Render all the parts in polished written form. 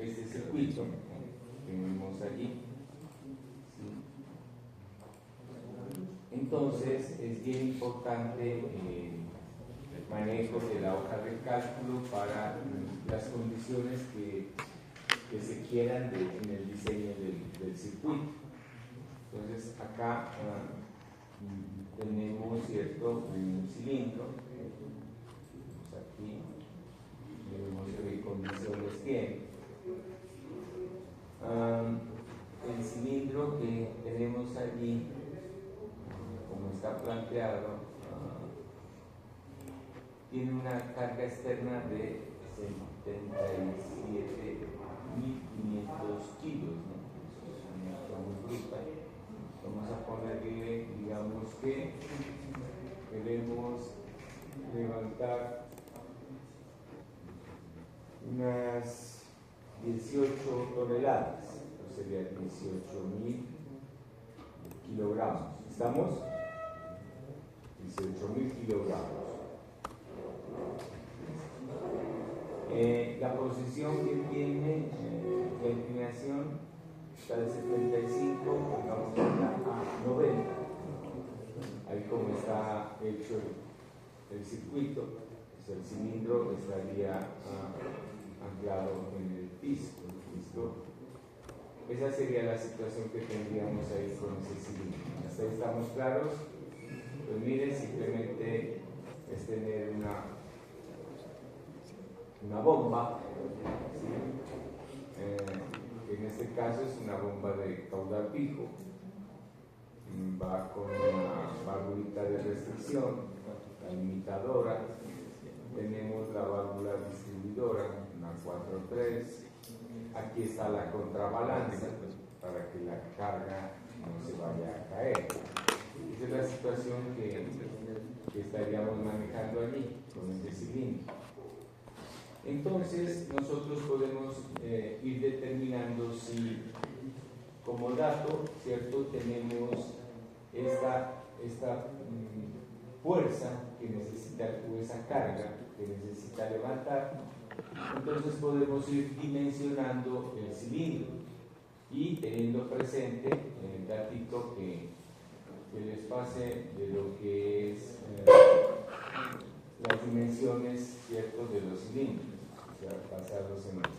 este circuito que vemos allí. Entonces es bien importante el manejo de la hoja de cálculo para las condiciones que se quieran en el diseño del circuito. Entonces acá tenemos, ¿cierto?, un cilindro. Aquí vemos qué condiciones tiene. El cilindro que tenemos allí, como está planteado, tiene una carga externa de 77.500 kilos, ¿no? Vamos a ponerle, digamos que queremos levantar unas 18 toneladas, o sería 18.000 kilogramos. ¿Estamos? 18.000 kilogramos. La posición que tiene la inclinación está de 75, vamos a 90. Ahí como está hecho el circuito, pues el cilindro estaría anclado en el piso. ¿Listo? Esa sería la situación que tendríamos ahí con ese cilindro. ¿Hasta ahí estamos claros? Pues miren, simplemente es tener una bomba, ¿sí? En este caso es una bomba de caudal fijo, va con una válvula de restricción, la limitadora, tenemos la válvula distribuidora, una 4-3, aquí está la contrabalanza para que la carga no se vaya a caer. Esa es la situación que estaríamos manejando allí con este cilindro. Entonces nosotros podemos ir determinando si como dato, ¿cierto?, tenemos esta fuerza que necesita, o esa carga que necesita levantar. Entonces podemos ir dimensionando el cilindro y teniendo presente el datito que les pase de lo que es las dimensiones, ¿cierto?, de los cilindros, o sea, basados en esto.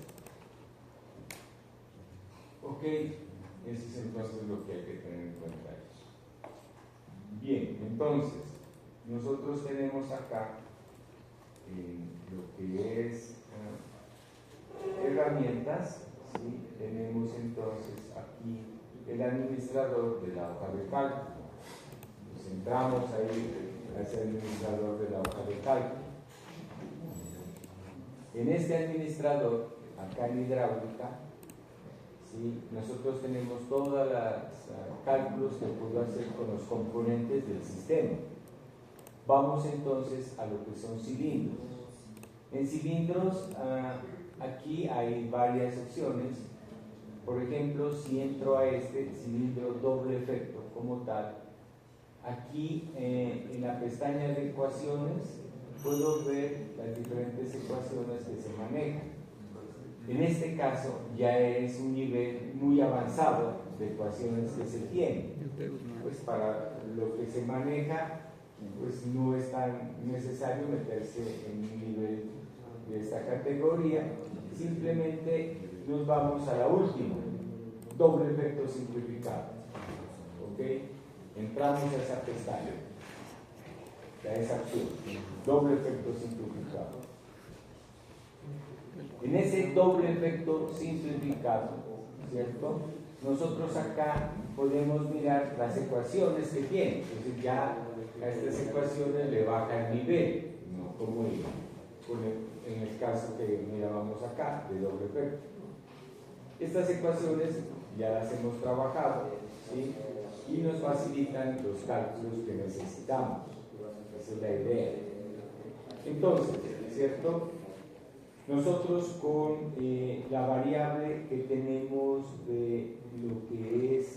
Ok, eso es entonces lo que hay que tener en cuenta. Bien, entonces, nosotros tenemos acá lo que es herramientas, ¿sí? Tenemos entonces aquí el administrador de la hoja de cálculo. Nos centramos ahí en ese administrador de la hoja de cálculo. En este administrador, acá en hidráulica, ¿sí?, nosotros tenemos todos los cálculos que puedo hacer con los componentes del sistema. Vamos entonces a lo que son cilindros. En cilindros, aquí hay varias opciones. Por ejemplo, si entro a este cilindro doble efecto como tal, aquí en la pestaña de ecuaciones puedo ver las diferentes ecuaciones que se manejan. En este caso ya es un nivel muy avanzado de ecuaciones que se tienen. Pues para lo que se maneja, pues no es tan necesario meterse en un nivel de esta categoría. Simplemente nos vamos a la última, doble efecto simplificado. ¿Ok? Entramos a esa pestaña, a esa acción, doble efecto simplificado. En ese doble efecto simplificado, ¿cierto?, nosotros acá podemos mirar las ecuaciones que tiene. Entonces ya a estas ecuaciones le baja el nivel, no como en el caso que mirábamos acá, de doble efecto. Estas ecuaciones ya las hemos trabajado, ¿sí?, y nos facilitan los cálculos que necesitamos. Esa es la idea. Entonces, ¿cierto?, nosotros con la variable que tenemos de lo que es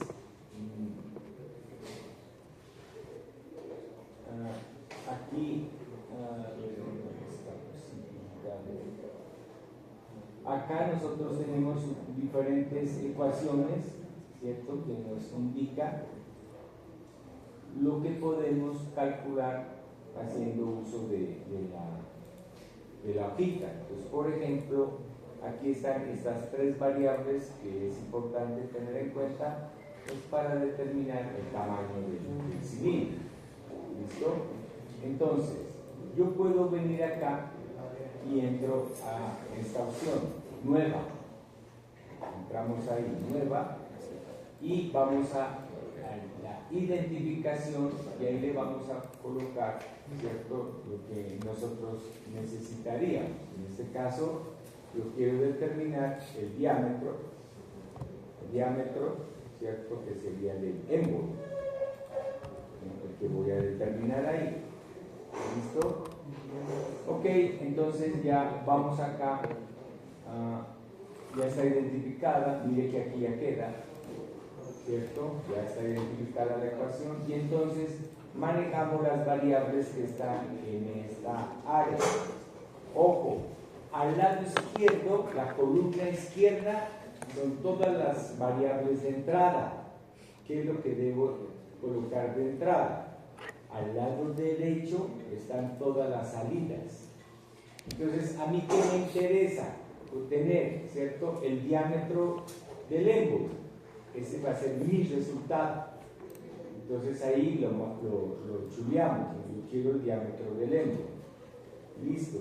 aquí acá nosotros tenemos diferentes ecuaciones, ¿cierto?, que nos indica lo que podemos calcular haciendo uso de la hojita. Entonces, por ejemplo, aquí están estas tres variables que es importante tener en cuenta pues, para determinar el tamaño del cilindro. ¿Listo? Entonces, yo puedo venir acá y entro a esta opción, nueva. Entramos ahí, nueva, y vamos a la identificación y ahí le vamos a colocar, ¿cierto?, lo que nosotros necesitaríamos. En este caso, yo quiero determinar el diámetro, ¿cierto?, que sería del émbolo, el que voy a determinar ahí. ¿Listo? Ok, entonces ya vamos acá, ya está identificada, mire que aquí ya queda, ¿cierto? Ya está identificada la ecuación y entonces manejamos las variables que están en esta área. Ojo, al lado izquierdo, la columna izquierda, son todas las variables de entrada. ¿Qué es lo que debo colocar de entrada? Al lado derecho están todas las salidas. Entonces, ¿a mí qué me interesa? Obtener, ¿cierto?, el diámetro del émbolo. Ese va a ser mi resultado. Entonces ahí lo chuleamos. Yo quiero el diámetro del émbolo. Listo.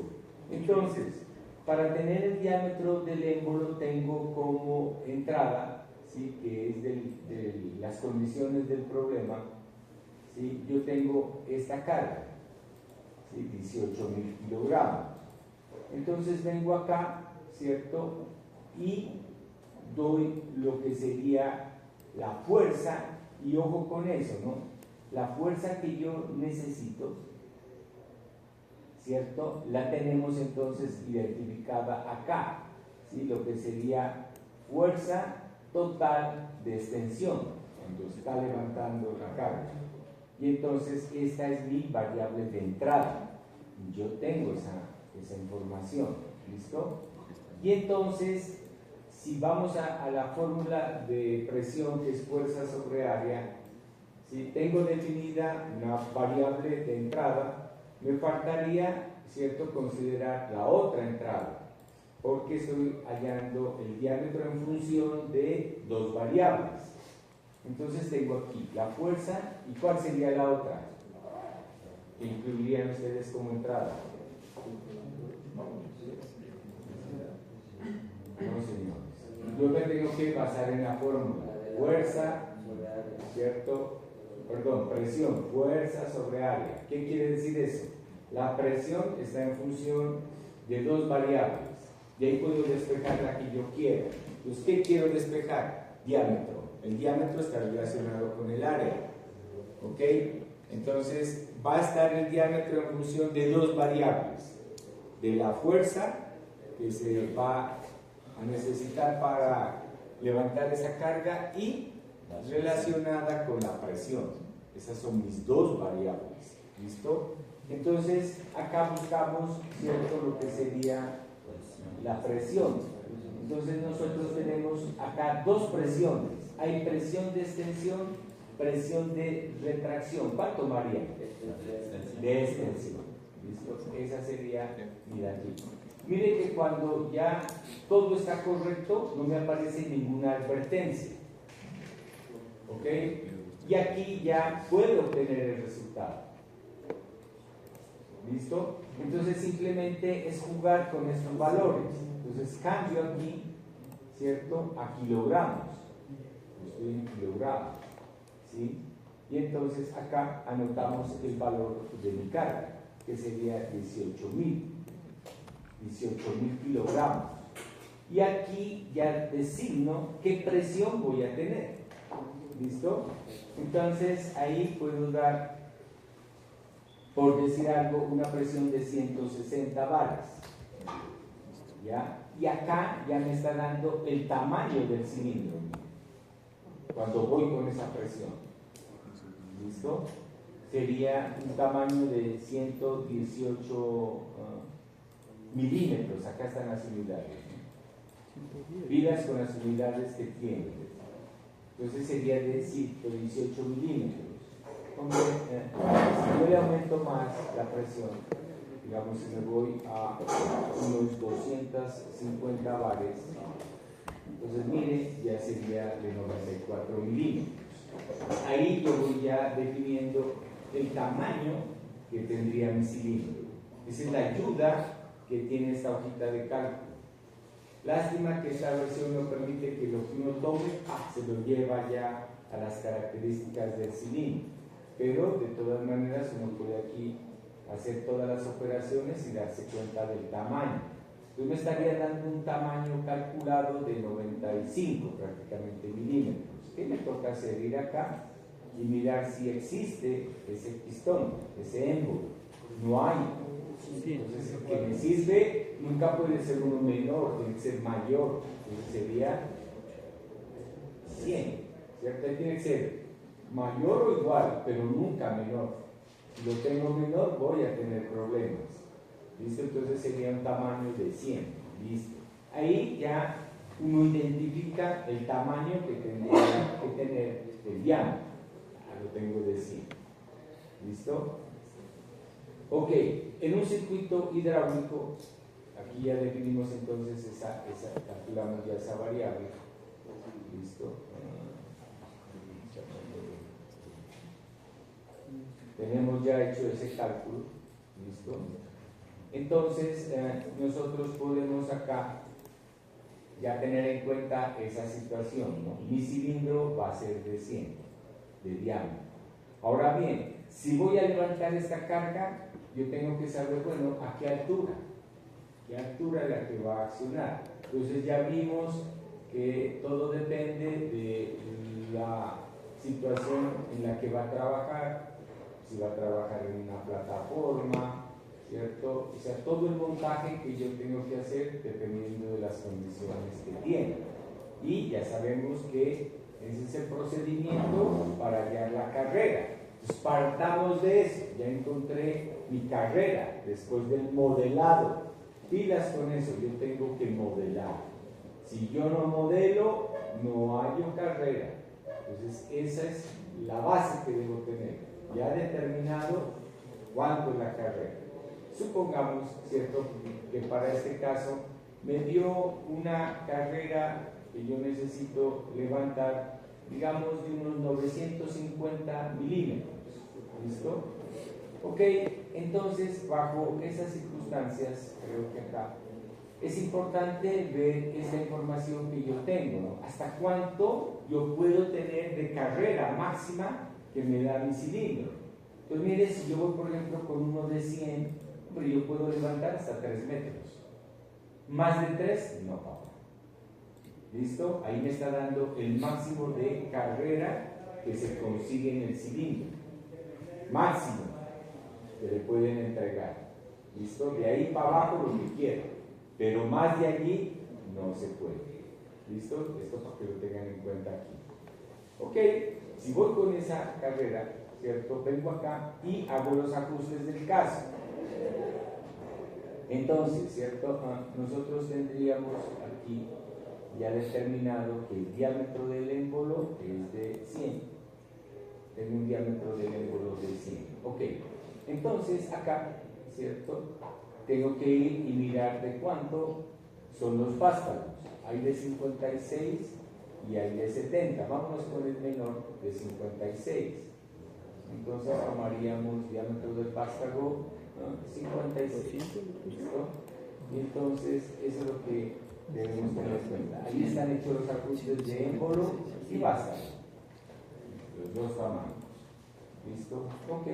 Entonces, para tener el diámetro del émbolo tengo como entrada, ¿sí?, que es de las condiciones del problema, ¿sí?, yo tengo esta carga, ¿sí?, 18.000 kilogramos. Entonces vengo acá, ¿cierto?, y doy lo que sería la fuerza, y ojo con eso, ¿no? La fuerza que yo necesito, ¿cierto?, la tenemos entonces identificada acá, ¿sí?, lo que sería fuerza total de extensión, cuando está levantando la carga. Y entonces esta es mi variable de entrada. Yo tengo esa información, ¿listo? Y entonces, si vamos a la fórmula de presión, que es fuerza sobre área, si tengo definida una variable de entrada, me faltaría, ¿cierto?, considerar la otra entrada, porque estoy hallando el diámetro en función de dos variables. Entonces tengo aquí la fuerza, ¿y cuál sería la otra? ¿Que incluirían ustedes como entrada? No, señores. Yo me tengo que basar en la fórmula. Fuerza, ¿cierto? Perdón, presión, fuerza sobre área. ¿Qué quiere decir eso? La presión está en función de dos variables. Y ahí puedo despejar la que yo quiera. Entonces, ¿qué quiero despejar? Diámetro. El diámetro está relacionado con el área. ¿Ok? Entonces, va a estar el diámetro en función de dos variables. De la fuerza que se va a necesitar para levantar esa carga y relacionada con la presión. Esas son mis dos variables. ¿Listo? Entonces, acá buscamos, ¿cierto?, lo que sería la presión. Entonces, nosotros tenemos acá dos presiones. Hay presión de extensión, presión de retracción. ¿Cuál tomaría? De extensión. ¿Listo? Esa sería mi dato. Mire que cuando ya todo está correcto, no me aparece ninguna advertencia. ¿Ok? Y aquí ya puedo obtener el resultado. ¿Listo? Entonces simplemente es jugar con estos valores. Entonces cambio aquí, ¿cierto?, a kilogramos. Estoy en kilogramos. ¿Sí? Y entonces acá anotamos el valor de mi carga, que sería 18.000 kilogramos. Y aquí ya designo qué presión voy a tener. ¿Listo? Entonces ahí puedo dar, por decir algo, una presión de 160 bares. ¿Ya? Y acá ya me está dando el tamaño del cilindro cuando voy con esa presión. ¿Listo? Sería un tamaño de 118 milímetros. Acá están las unidades. pilas con las unidades que tiene. Entonces sería de 118 milímetros. Hombre, si yo le aumento más la presión, digamos si me voy a unos 250 bares, entonces mire, ya sería de 94 milímetros. Ahí yo voy ya definiendo el tamaño que tendría mi cilindro. Esa es la ayuda que tiene esta hojita de cálculo. Lástima que esta versión no permite que lo que uno tome se lo lleva ya a las características del cilindro, pero de todas maneras uno puede aquí hacer todas las operaciones y darse cuenta del tamaño. Entonces me estaría dando un tamaño calculado de 95 prácticamente milímetros. ¿Qué me toca hacer? Ir acá y mirar si existe ese pistón, ese émbolo. No hay. Entonces el que me sirve nunca puede ser uno menor, tiene que ser mayor. Entonces sería 100, ¿cierto? Tiene que ser mayor o igual, pero nunca menor. Si lo tengo menor voy a tener problemas. ¿Listo? Entonces sería un tamaño de 100. ¿Listo? Ahí ya uno identifica el tamaño que tendría que tener el diámetro. Lo tengo de 100. ¿Listo? Ok, en un circuito hidráulico, aquí ya definimos entonces calculamos ya esa variable. ¿Listo? Tenemos ya hecho ese cálculo. ¿Listo? Entonces, nosotros podemos acá ya tener en cuenta esa situación, ¿no? Mi cilindro va a ser de 100 de diámetro. Ahora bien, si voy a levantar esta carga, yo tengo que saber, bueno, a qué altura es la que va a accionar. Entonces ya vimos que todo depende de la situación en la que va a trabajar, si va a trabajar en una plataforma, ¿cierto? O sea, todo el montaje que yo tengo que hacer dependiendo de las condiciones que tiene. Y ya sabemos que ese es el procedimiento para hallar la carrera. Entonces partamos de eso. Ya encontré mi carrera después del modelado. Pilas con eso, yo tengo que modelar. Si yo no modelo, no hallo carrera. Entonces esa es la base que debo tener. Ya determinado cuánto es la carrera. Supongamos, ¿cierto?, que para este caso me dio una carrera que yo necesito levantar, digamos, de unos 950 milímetros. ¿Listo? Ok, entonces, bajo esas circunstancias, creo que acá es importante ver esa información que yo tengo, ¿no? Hasta cuánto yo puedo tener de carrera máxima que me da mi cilindro. Entonces, mire, si yo voy, por ejemplo, con uno de 100, pero yo puedo levantar hasta 3 metros. ¿Más de 3? No, papá. ¿Listo? Ahí me está dando el máximo de carrera que se consigue en el cilindro. Máximo que le pueden entregar. ¿Listo? De ahí para abajo lo que quiera. Pero más de allí no se puede. ¿Listo? Esto para que lo tengan en cuenta aquí. Ok, si voy con esa carrera, ¿cierto? Vengo acá y hago los ajustes del caso. Entonces, ¿cierto? Nosotros tendríamos aquí ya determinado que el diámetro del émbolo es de 100. Tengo un diámetro del émbolo de 100. Ok, entonces acá, ¿cierto? Tengo que ir y mirar de cuánto son los vástagos. Hay de 56 y hay de 70. Vámonos con el menor de 56. Entonces tomaríamos diámetro del vástago 56. ¿Listo? Y entonces eso es lo que debemos tener en cuenta. Ahí están hechos los ajustes de émbolo y vástago. Los dos tamaños. ¿Listo? Ok.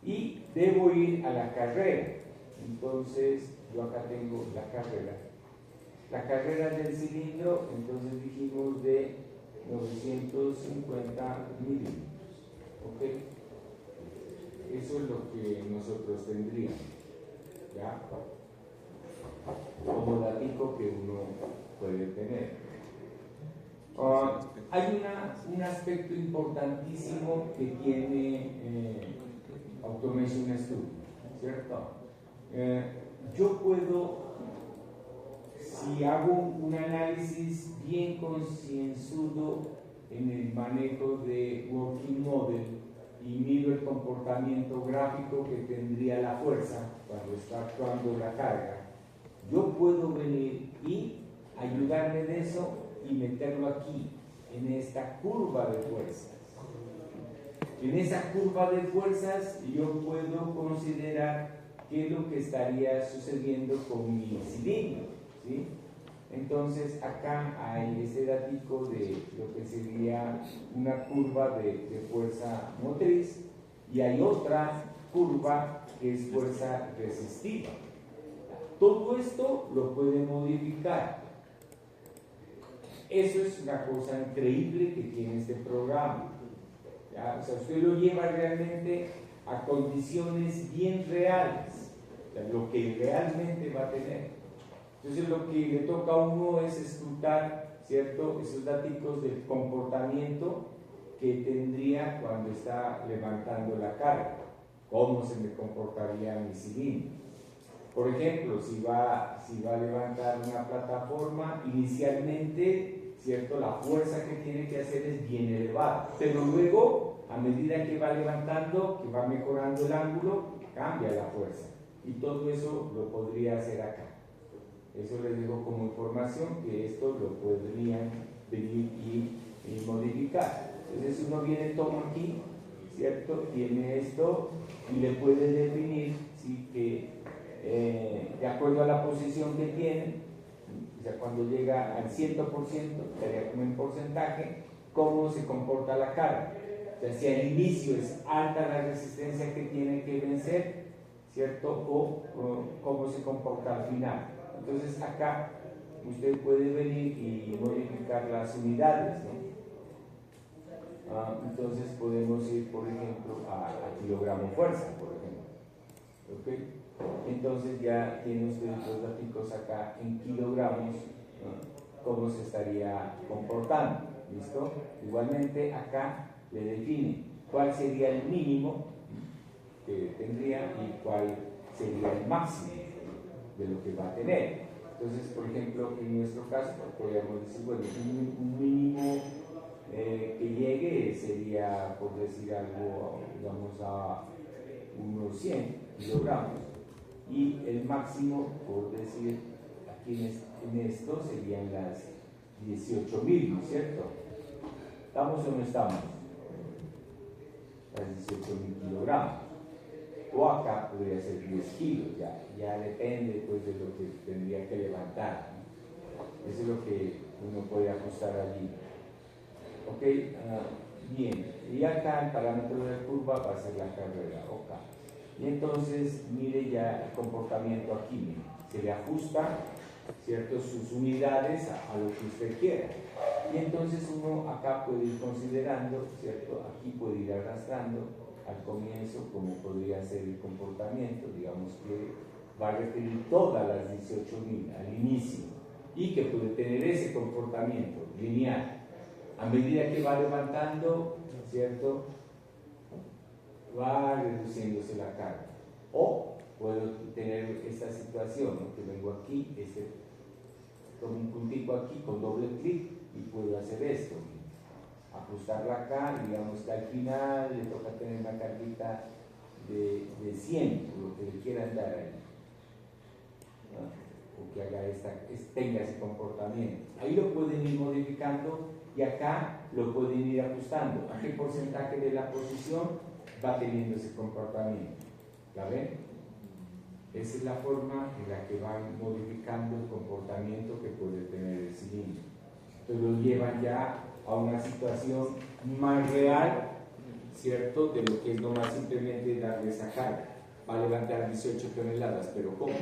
Y debo ir a la carrera. Entonces, yo acá tengo la carrera. La carrera del cilindro, entonces dijimos de 950 milímetros. ¿Ok? Eso es lo que nosotros tendríamos. ¿Ya? Como datico que uno puede tener. Hay un aspecto importantísimo que tiene Automation Studio, ¿cierto? Yo puedo si hago un análisis bien concienzudo en el manejo de working model y miro el comportamiento gráfico que tendría la fuerza cuando está actuando la carga, yo puedo venir y ayudarme en eso y meterlo aquí, en esta curva de fuerzas. En esa curva de fuerzas yo puedo considerar qué es lo que estaría sucediendo con mi cilindro, ¿sí? Entonces acá hay ese datico de lo que sería una curva de fuerza motriz y hay otra curva que es fuerza resistiva. Todo esto lo puede modificar. Eso es una cosa increíble que tiene este programa. ¿Ya? O sea, usted lo lleva realmente a condiciones bien reales, o sea, lo que realmente va a tener. Entonces lo que le toca a uno es escrutar, ¿cierto?, esos datos del comportamiento que tendría cuando está levantando la carga, cómo se me comportaría mi cilindro. Por ejemplo, si va a levantar una plataforma, inicialmente, ¿cierto?, la fuerza que tiene que hacer es bien elevada, pero luego, a medida que va levantando, que va mejorando el ángulo, cambia la fuerza. Y todo eso lo podría hacer acá. Eso les dejo como información, que esto lo podrían venir y modificar. Entonces uno viene, toma aquí, ¿cierto?, tiene esto y le puede definir, ¿sí?, que de acuerdo a la posición que tiene, o sea, cuando llega al 100%, sería como en porcentaje, cómo se comporta la carga. O sea, si al inicio es alta la resistencia que tiene que vencer, ¿cierto?, o cómo se comporta al final. Entonces acá usted puede venir y modificar las unidades, ¿no? Entonces podemos ir, por ejemplo, a kilogramo fuerza, por ejemplo. ¿Okay? Entonces ya tiene usted los datos acá en kilogramos, ¿no?, cómo se estaría comportando. ¿Listo? Igualmente acá le define cuál sería el mínimo que tendría y cuál sería el máximo de lo que va a tener. Entonces, por ejemplo, en nuestro caso, podríamos decir, bueno, un mínimo que llegue sería, por decir algo, vamos a unos 100 kilogramos, y el máximo, por decir, aquí en esto serían las 18.000, ¿no es cierto? ¿Estamos o no estamos? Las 18.000 kilogramos. O acá podría ser 10 kilos, ya depende pues de lo que tendría que levantar, ¿no? Eso es lo que uno puede ajustar allí. Ok, bien, y acá el parámetro de la curva va a ser la carrera, ok. Y entonces mire ya el comportamiento aquí, mire, se le ajusta, ¿cierto?, sus unidades a lo que usted quiera. Y entonces uno acá puede ir considerando, ¿cierto?, aquí puede ir arrastrando al comienzo como podría ser el comportamiento, digamos que va a referir todas las 18.000 al inicio y que puede tener ese comportamiento lineal. A medida que va levantando, ¿cierto?, va reduciéndose la carga. O puedo tener esta situación, ¿no?, que vengo aquí, tomo un puntico aquí con doble clic y puedo hacer esto, ajustarla acá, digamos que al final le toca tener una carguita de 100, o lo que le quieran dar ahí, ¿no?, o que haga tenga ese comportamiento. Ahí lo pueden ir modificando y acá lo pueden ir ajustando a qué porcentaje de la posición va teniendo ese comportamiento. ¿La ven? Esa es la forma en la que van modificando el comportamiento que puede tener el cilindro. Entonces lo llevan ya a una situación más real, ¿cierto?, de lo que es no más simplemente darle esa carga. Va a levantar 18 toneladas, pero ¿cómo?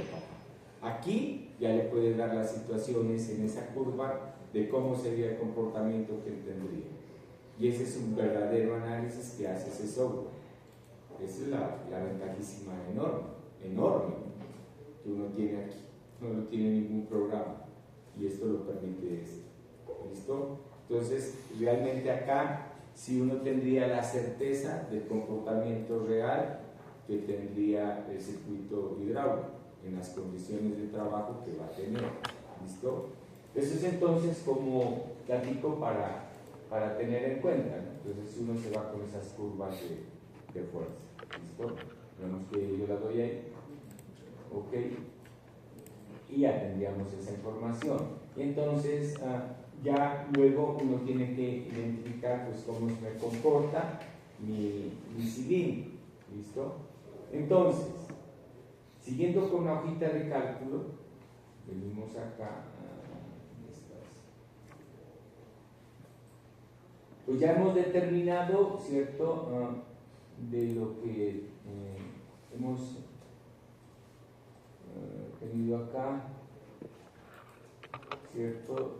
Aquí ya le puede dar las situaciones en esa curva de cómo sería el comportamiento que él tendría. Y ese es un verdadero análisis que hace ese software. Esa es la ventajísima enorme que uno tiene aquí. No lo tiene ningún programa y esto lo permite esto. ¿Listo? Entonces, realmente acá, si uno tendría la certeza del comportamiento real que tendría el circuito hidráulico en las condiciones de trabajo que va a tener. ¿Listo? Eso es entonces como platico para tener en cuenta, ¿no? Entonces uno se va con esas curvas de fuerza. ¿Listo? Vemos que yo la doy ahí. Ok. Y ya tendríamos esa información. Y entonces ya luego uno tiene que identificar pues cómo se me comporta mi cilindro. ¿Listo? Entonces, siguiendo con la hojita de cálculo, venimos acá. Pues ya hemos determinado, ¿cierto? De lo que hemos tenido acá, ¿cierto?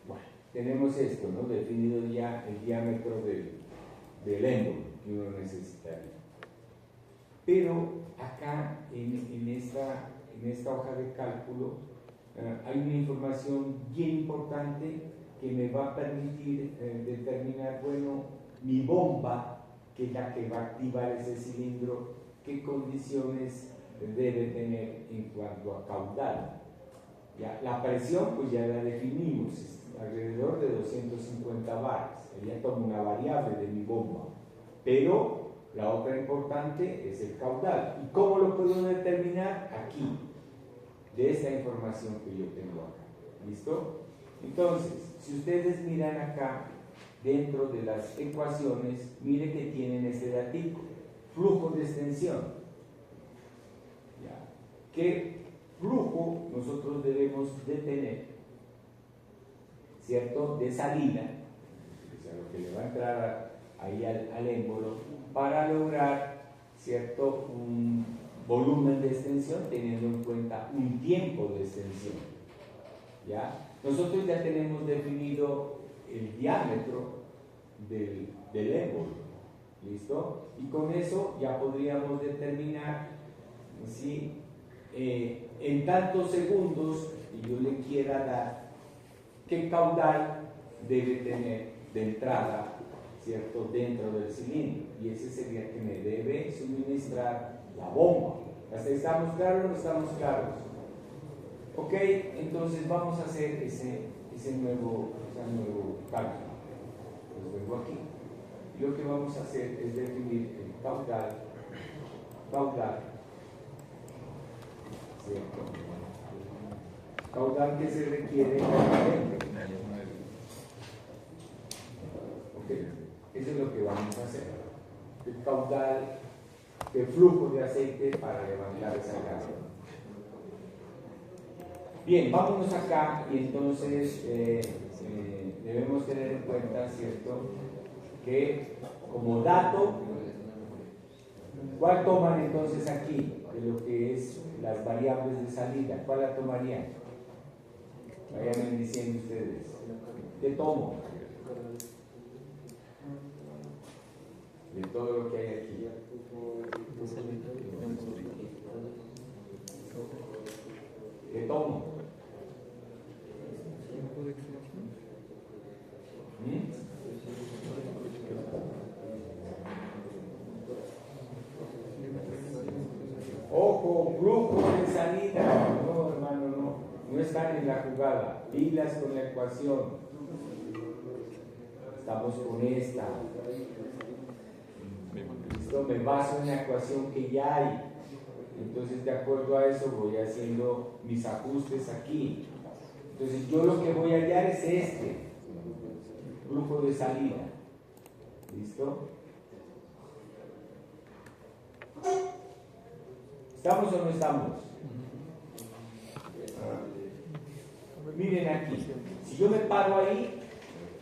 Bueno, tenemos esto, ¿no? Definido ya el diámetro del émbolo que uno necesitaría. Pero acá en esta hoja de cálculo hay una información bien importante que me va a permitir determinar, bueno, mi bomba, que es la que va a activar ese cilindro, qué condiciones debe tener en cuanto a caudal. Ya, la presión pues ya la definimos, es alrededor de 250 bares. Ella toma una variable de mi bomba, pero la otra importante es el caudal. ¿Y cómo lo puedo determinar? Aquí, de esta información que yo tengo acá. ¿Listo? Entonces, si ustedes miran acá, dentro de las ecuaciones, mire que tienen este datico, flujo de extensión. ¿Ya? ¿Qué flujo nosotros debemos de tener? ¿Cierto? De salida, o sea, lo que le va a entrar ahí al émbolo, para lograr, ¿cierto?, un volumen de extensión, teniendo en cuenta un tiempo de extensión. ¿Ya? Nosotros ya tenemos definido el diámetro del émbolo. ¿Listo? Y con eso ya podríamos determinar si en tantos segundos y yo le quiera dar qué caudal debe tener de entrada, ¿cierto?, dentro del cilindro, y ese sería que me debe suministrar la bomba. ¿Hasta ahí estamos claros o no estamos claros? Ok, entonces vamos a hacer ese nuevo cálculo. Lo vengo aquí. Y lo que vamos a hacer es definir el caudal, ¿cierto? Caudal que se requiere actualmente. Ok, eso es lo que vamos a hacer. El caudal de flujo de aceite para levantar esa carga. Bien, vámonos acá y entonces debemos tener en cuenta, ¿cierto?, que como dato, ¿cuál toman entonces aquí de lo que es las variables de salida? ¿Cuál la tomarían? Vayan diciendo ustedes. ¿Qué tomo? De todo lo que hay aquí. ¿Qué tomo? Ojo, flujo de salida. No, hermano, no están en la jugada. Pilas con la ecuación. Estamos con esta. Listo, me baso en la ecuación que ya hay. Entonces, de acuerdo a eso, voy haciendo mis ajustes aquí. Entonces, yo lo que voy a hallar es este flujo de salida. ¿Listo? ¿Estamos o no estamos? Miren aquí. Si yo me paro ahí,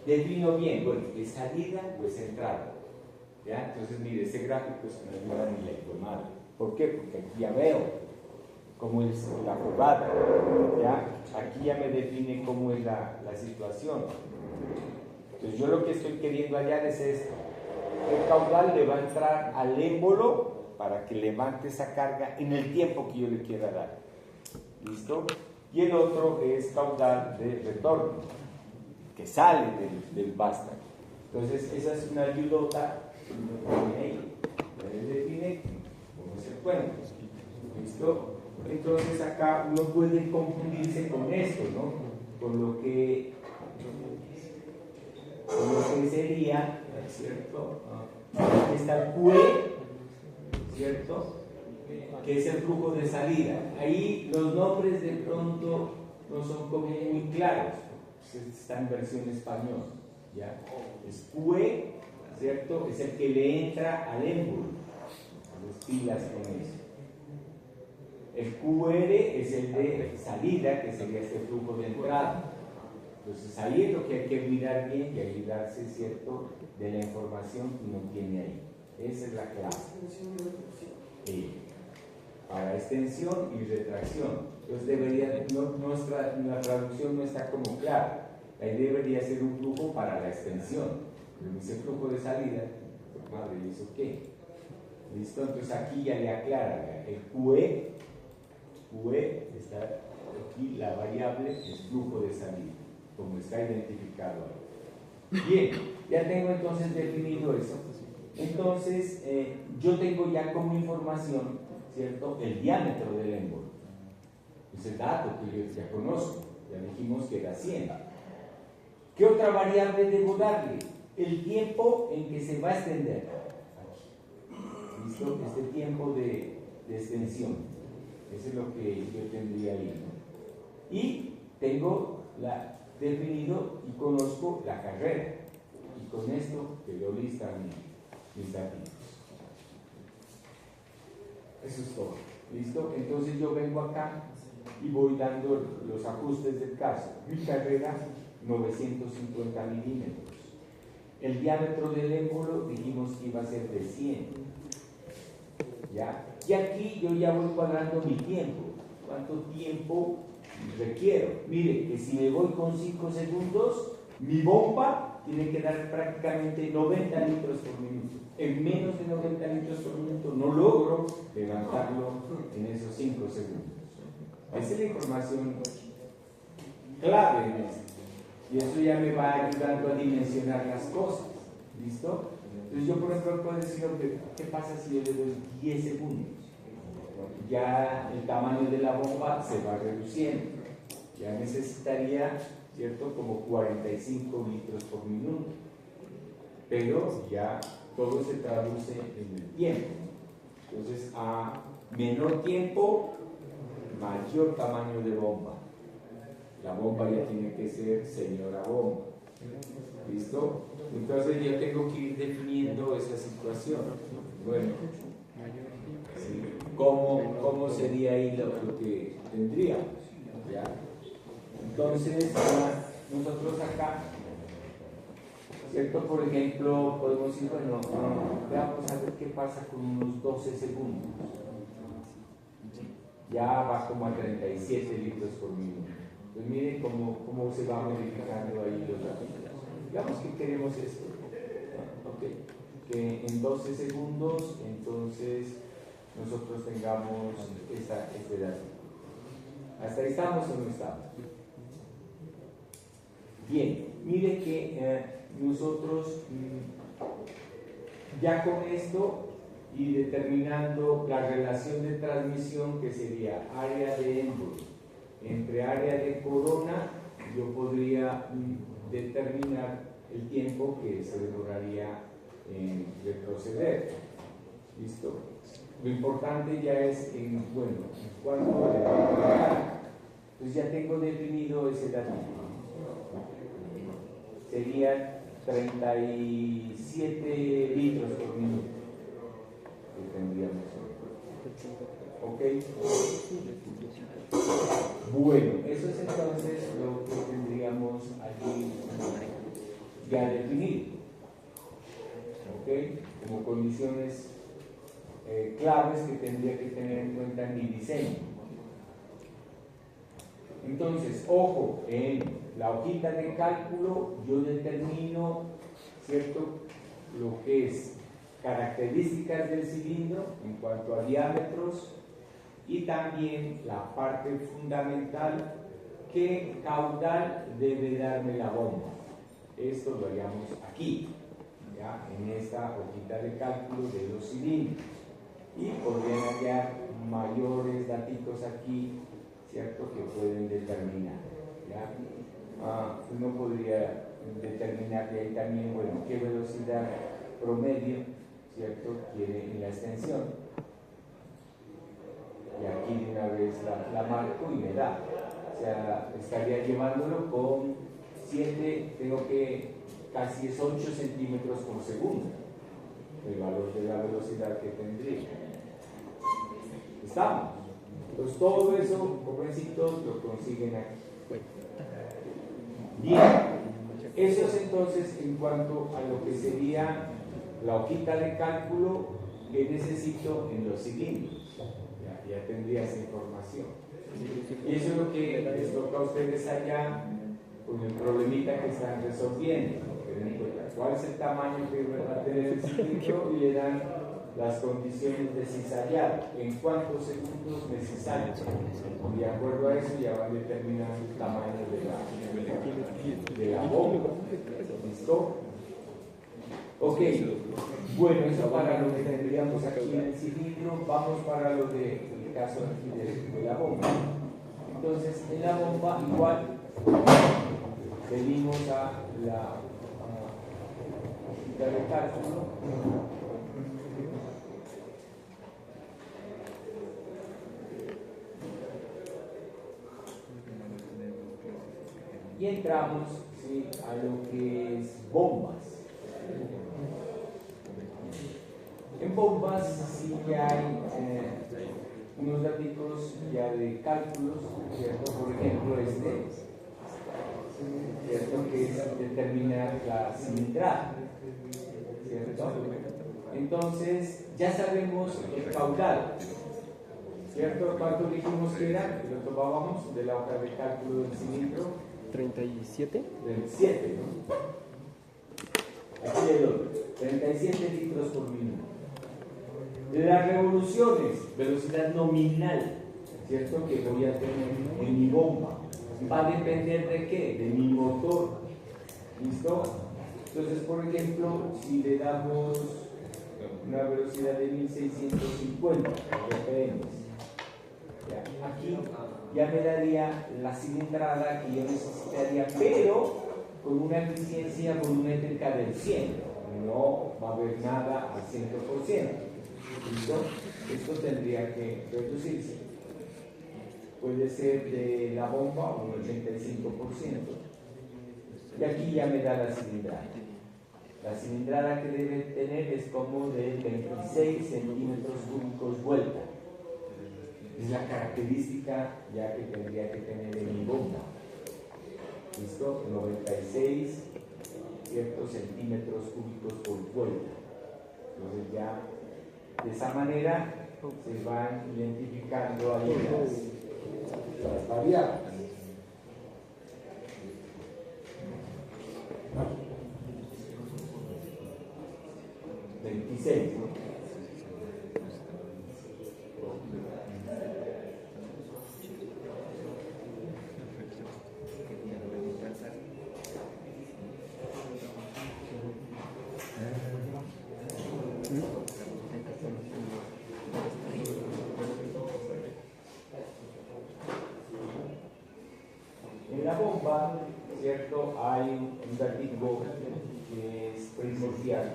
defino bien, bueno, ¿es salida o es entrada? ¿Ya? Entonces, mire, ese gráfico es que no ayuda ni la informada. ¿Por qué? Porque aquí ya veo cómo es la jugada. ¿Ya? Aquí ya me define cómo es la situación. Entonces, yo lo que estoy queriendo hallar es esto. El caudal le va a entrar al émbolo para que levante esa carga en el tiempo que yo le quiera dar. ¿Listo? Y el otro es caudal de retorno, que sale del vástago. Entonces, esa es una ayudota que uno tiene ahí. Él define cómo es el cuento. ¿Listo? Entonces, acá uno puede confundirse con esto, ¿no? Con lo que sería, ¿cierto? Aquí está el QE, ¿cierto? Que es el flujo de salida. Ahí los nombres de pronto no son como muy claros, está en versión español, ¿ya? Es QE, ¿cierto? Es el que le entra al émbolo, a las pilas con eso. El QR es el de salida, que sería este flujo de entrada. Entonces ahí es lo que hay que mirar bien y ayudarse, ¿cierto?, de la información que uno tiene ahí. Esa es la clave. Para extensión y retracción. Entonces debería, nuestra traducción no está como clara. Ahí debería ser un flujo para la extensión. Pero dice flujo de salida, madre, ¿y eso qué? ¿Listo? Entonces aquí ya le aclara. El QE está aquí, la variable es flujo de salida, como está identificado ahí. Bien, ya tengo entonces definido eso. Entonces, yo tengo ya como información, ¿cierto?, el diámetro del émbolo. Es el dato que yo ya conozco, ya dijimos que era 100. ¿Qué otra variable debo darle? El tiempo en que se va a extender. Aquí. ¿Listo? Este tiempo de extensión. Eso es lo que yo tendría ahí, ¿no? Y tengo definido y conozco la carrera. Y con esto quedó lista mis datos. Eso es todo. ¿Listo? Entonces yo vengo acá y voy dando los ajustes del caso. Mi carrera, 950 milímetros. El diámetro del émbolo dijimos que iba a ser de 100. ¿Ya? Y aquí yo ya voy cuadrando mi tiempo. ¿Cuánto tiempo requiero? Mire, que si me voy con 5 segundos, mi bomba tiene que dar prácticamente 90 litros por minuto. En menos de 90 litros por minuto no logro levantarlo en esos 5 segundos. Esa es la información clave en esto. Y eso ya me va ayudando a dimensionar las cosas. ¿Listo? Entonces yo, por ejemplo, puedo decir, ¿qué pasa si yo le doy 10 segundos? Ya el tamaño de la bomba se va reduciendo. Ya necesitaría, ¿cierto?, como 45 litros por minuto. Pero ya todo se traduce en el tiempo. Entonces, a menor tiempo, mayor tamaño de bomba. La bomba ya tiene que ser señora bomba. ¿Listo? Entonces yo tengo que ir definiendo esa situación. Bueno, ¿sí? ¿Cómo sería ahí lo que tendríamos? ¿Ya? Entonces, nosotros acá, ¿cierto? Por ejemplo, podemos decir, bueno, veamos a ver qué pasa con unos 12 segundos. Ya va como a 37 litros por minuto. Pues miren cómo se va modificando ahí los datos. Digamos que queremos esto. Okay. Que en 12 segundos, entonces, nosotros tengamos este dato. ¿Hasta ahí estamos o no estamos? Bien, mire que nosotros ya con esto y determinando la relación de transmisión que sería área de émbolo entre área de corona, yo podría determinar el tiempo que se demoraría en retroceder. ¿Listo? Lo importante ya es cuánto le va a llegar. Entonces ya tengo definido ese dato. Sería 37 litros por minuto que tendríamos. ¿Ok? Bueno, eso es entonces lo que tendríamos allí ya definido. ¿Ok? Como condiciones claves que tendría que tener en cuenta en mi diseño. Entonces, ojo, en la hojita de cálculo yo determino, ¿cierto?, lo que es características del cilindro en cuanto a diámetros y también la parte fundamental, qué caudal debe darme la bomba. esto lo hallamos aquí, ¿ya? En esta hojita de cálculo de los cilindros. Y podrían hallar mayores datos aquí, ¿cierto?, que pueden determinar, ¿ya? Uno podría determinar de ahí también, bueno, qué velocidad promedio, ¿cierto?, quiere en la extensión. Y aquí de una vez la marco y me da. O sea, estaría llevándolo con 7, tengo que casi es 8 centímetros por segundo, el valor de la velocidad que tendría. Estamos. Entonces todo eso, jovencitos, lo consiguen aquí. Bien, eso es entonces en cuanto a lo que sería la hojita de cálculo que necesito en los cilindros. Ya tendría esa información. Y eso es lo que les toca a ustedes allá con el problemita que están resolviendo. Tienen en cuenta cuál es el tamaño que va a tener el cilindro y le dan las condiciones de cizallado, en cuántos segundos me cizalla. De acuerdo a eso ya van determinando el tamaño de la bomba. ¿Listo? Ok, bueno, eso para lo que tendríamos aquí en el cilindro. Vamos para lo del caso aquí de la bomba. Entonces, en la bomba igual venimos a la hojita de cálculo. Y entramos, ¿sí?, a lo que es bombas. En bombas sí que hay unos datos ya de cálculos, ¿cierto? Por ejemplo, ¿cierto?, que es determinar la cilindrada, ¿cierto? Entonces, ya sabemos el caudal, ¿cierto? ¿Cuánto dijimos que era? Lo tomábamos de la hoja de cálculo del cilindro. 37. Del 7, ¿no? Aquí el otro, 37 litros por minuto. De las revoluciones, velocidad nominal, ¿cierto?, que voy a tener en mi bomba. Va a depender de qué? De mi motor. ¿Listo? Entonces, por ejemplo, si le damos una velocidad de 1650 RPM, aquí ya me daría la cilindrada que yo necesitaría, pero con una eficiencia volumétrica del 100. No va a haber nada al 100%. ¿Listo? Esto tendría que reducirse. Puede ser de la bomba un 85%. Y aquí ya me da la cilindrada. La cilindrada que debe tener es como de 26 centímetros cúbicos vuelta. Es la característica ya que tendría que tener en mi bomba. ¿Listo? 96 centímetros cúbicos por vuelta. Entonces ya de esa manera se van identificando ahí las variables. ¿no? En la bomba, ¿cierto?, hay un datito que es primordial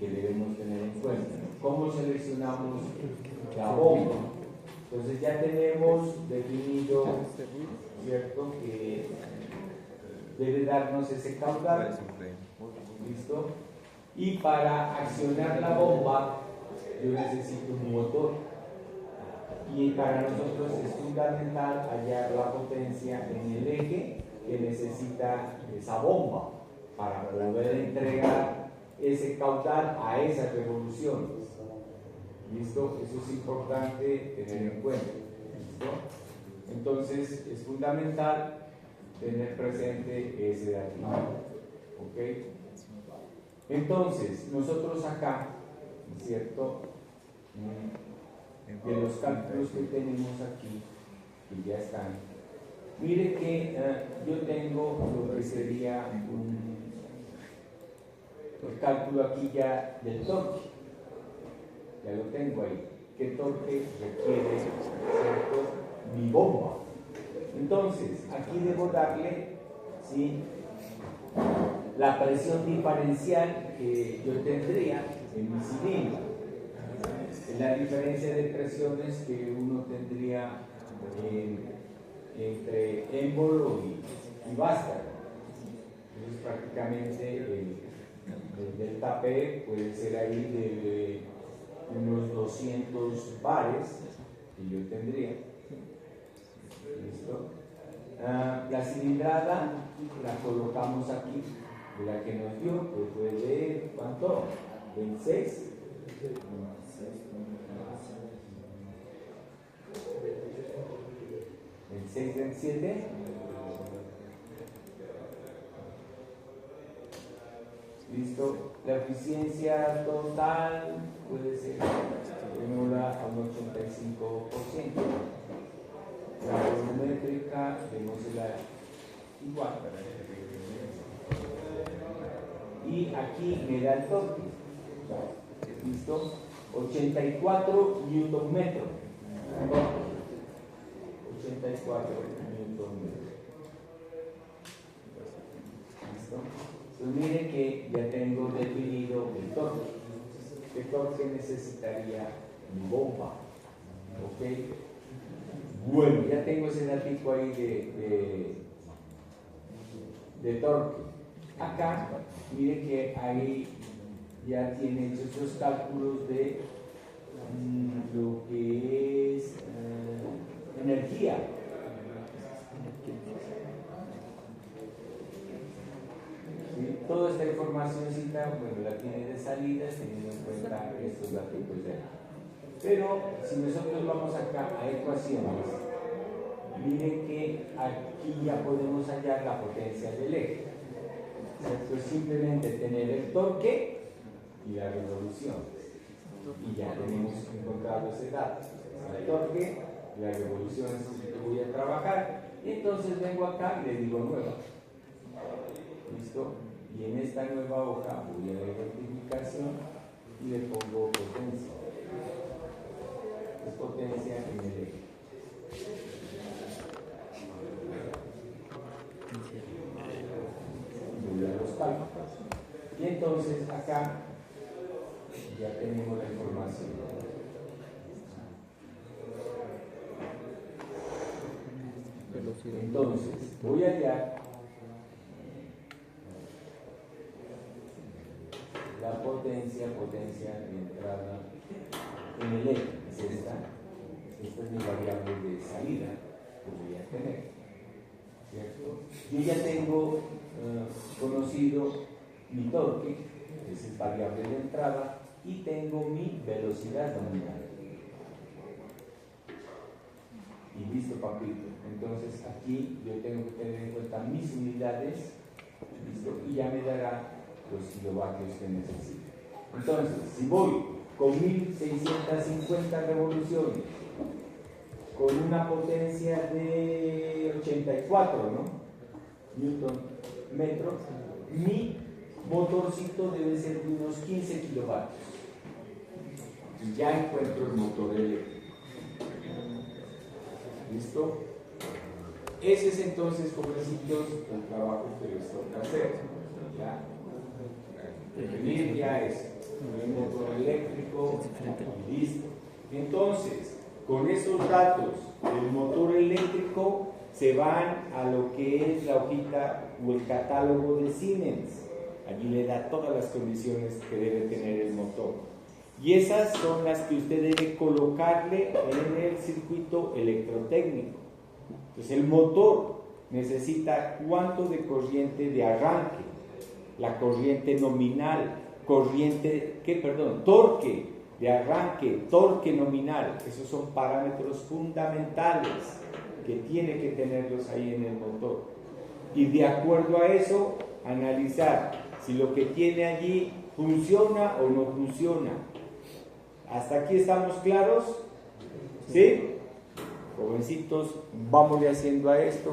que debemos tener en cuenta. ¿Cómo seleccionamos la bomba? Entonces ya tenemos definido, ¿cierto?, que debe darnos ese caudal. ¿Listo? Y para accionar la bomba yo necesito un motor. Y para nosotros es fundamental hallar la potencia en el eje que necesita esa bomba para poder entregar ese caudal a esas revoluciones. ¿Listo? Eso es importante tener en cuenta. ¿Listo? Entonces es fundamental tener presente ese dato. ¿Ok? Entonces, nosotros acá, ¿cierto?, de los cálculos que tenemos aquí, que ya están, Mire que yo tengo lo que sería el cálculo aquí ya del torque. Ya lo tengo ahí. ¿Qué torque requiere, ¿cierto?, mi bomba? Entonces, aquí debo darle, ¿sí?, la presión diferencial que yo tendría en mi cilindro. La diferencia de presiones que uno tendría entre émbolo y vástago. Entonces, prácticamente el delta P puede ser ahí de unos 200 bares que yo tendría. ¿Listo? La cilindrada la colocamos aquí, de la que nos dio, que fue de ¿cuánto? 26. 26, 27. Listo. La eficiencia total puede ser menor a un 85%. La volumétrica, démosela igual. Y aquí me da el torque. ¿Listo? 84 Nm. 84 Nm. ¿Listo? Pues mire que ya tengo definido el torque. ¿Qué torque necesitaría mi bomba? ¿Ok? Bueno, ya tengo ese datico ahí de torque. Acá, mire que ahí ya tiene hechos los cálculos de lo que es energía. ¿Sí? Toda esta informacióncita, bueno, la tiene de salida teniendo en cuenta estos datos ya. Pero si nosotros vamos acá a ecuaciones, miren que aquí ya podemos hallar la potencia del eje. Esto es simplemente tener el torque y la revolución. Y ya tenemos encontrado ese dato. El torque, la revolución es lo que voy a trabajar. Y entonces vengo acá y le digo nueva. ¿Listo? Y en esta nueva hoja voy a la identificación y le pongo potencia. Es potencia en el eje. Voy a los cálculos. Y entonces acá ya tenemos la información. Entonces voy a hallar la potencia de entrada en el eje. Es esta es mi variable de salida que voy a tener, ¿cierto? Yo ya tengo conocido mi torque, que es el variable de entrada, y tengo mi velocidad nominal. Y listo, papito. Entonces aquí yo tengo que tener en cuenta mis unidades, ¿listo? Y ya me dará los kilovatios que necesito. Entonces, si voy con 1650 revoluciones, con una potencia de 84, ¿no?, Newton metros, mi motorcito debe ser de unos 15 kilovatios. Y ya encuentro el motor eléctrico. ¿Listo? Ese es entonces, jovencitos, el trabajo que les toca hacer. ¿Ya? Definir ya es el motor eléctrico y listo. Entonces, con esos datos del motor eléctrico se van a lo que es la hojita o el catálogo de Siemens. Allí le da todas las condiciones que debe tener el motor. Y esas son las que usted debe colocarle en el circuito electrotécnico. Entonces el motor necesita cuánto de corriente de arranque, la corriente nominal, torque de arranque, torque nominal. Esos son parámetros fundamentales que tiene que tenerlos ahí en el motor. Y de acuerdo a eso, analizar si lo que tiene allí funciona o no funciona. ¿Hasta aquí estamos claros? ¿Sí? Jovencitos, vámonos haciendo a esto.